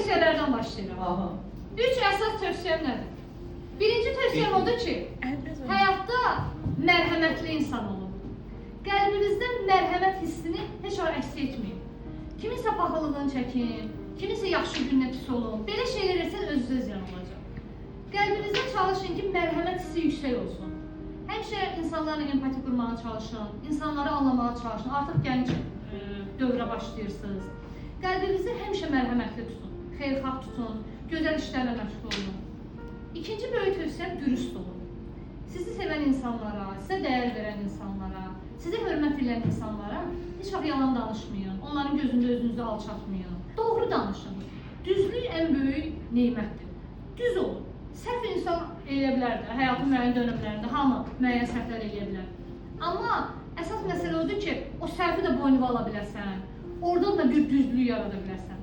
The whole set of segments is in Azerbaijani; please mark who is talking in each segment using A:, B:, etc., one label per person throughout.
A: tövsiyelerden başlayalım. 3 əsas tövsiyem nədir? Birinci tövsiyem odur ki, həyatda mərhəmətli insan olun. Qəlbinizdə mərhəmət hissini heç vaxt əks etməyin. Kiminsə pahalılığını çəkin, kiminsə yaxşı günlə pis olun. Belə şeylər etsən özünüzə ziyan olacaq. Qəlbinizdə çalışın ki, mərhəmət hissi yüksək olsun. Həmişə insanlarla empati qurmağa çalışın, insanları anlamağa çalışın. Artıq gənc dövrə başlayırsınız. Qəlbinizi həmişə mərhəmətli tutun, xeyirxah tutun, gözəl işlərlə məşğul olun. İkinci böyük tövsiyəm dürüst olun. Sizi sevən insanlara, sizə dəyər verən insanlara, sizə hörmət edən insanlara heç vaxt yalan danışmayın, onların gözündə özünüzü alçatmayın. Doğru danışın. Düzlük ən böyük neymətdir. Düz olun. Səhv insan eləyə bilər də, həyatın müəyyən dönəmlərində hamı müəyyən səhvlər eləyə bilər. Amma əsas məsələ odur ki, o səhvi də boynuna ala biləsən, oradan da bir düzlük yarada biləsən.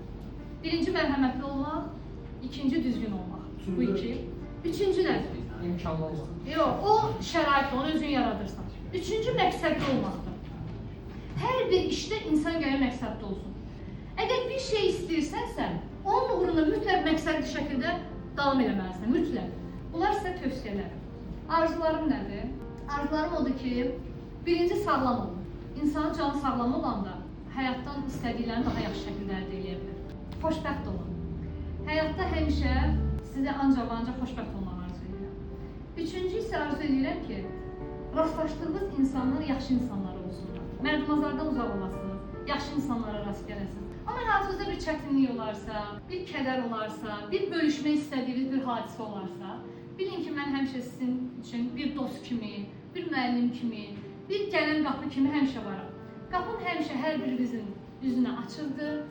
A: Birinci mərhəmətli olmaq, ikinci düzgün olmaq. Bu iki. Üçüncü nədir?
B: İmkanlı olmaq.
A: Yox, o şərait, onu özün yaradırsan. Üçüncü məqsədli olmaqdır. Hər bir işdə insan gəlir məqsədli olsun. Əgər bir şey istəyirsənsə, onun uğrunda mütləq məqsədli şəkildə davam eləməlisən, mütləq. Bunlar sizə tövsiyələrim. Arzularım nədir? Arzularım odur ki, birinci sağlam olun. İnsanın canı sağlam olanda həyatdan istədiklərini daha yaxşı şəkildə əldə edə bilər. Xoşbəxt olun. Həyatda həmişə sizə ancaq xoşbəxt olmağı arzu edirəm. Üçüncü isə arzu edirəm ki, rastlaşdığınız insanlar yaxşı insanlar olsunlar. Mərdumazlardan uzaq olasınız, yaxşı insanlara rast gələsiniz. Amma həyatınızda bir çətinlik olarsa, bir kədər olarsa, bir bölüşmək istədiyiniz bir hadisə olarsa, bilin ki, mən həmişə sizin üçün bir dost kimi, bir müəllim kimi, bir gələn qapı kimi həmişə varam. Qapım həmişə hər birinizin üzünə açıqdır.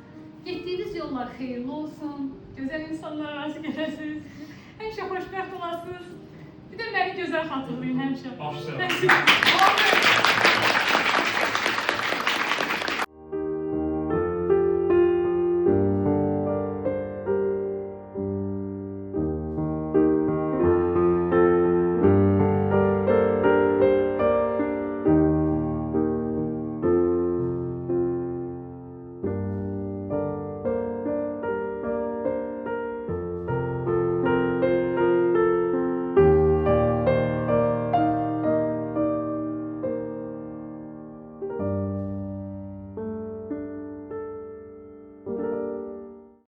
A: Getdiyiniz yollar xeyirli olsun, gözəl insanlara rast gələsiniz, həmişə xoşbəxt olasınız. Bir də məni gözəl xatırlayın həmişə.
B: Başlayalım.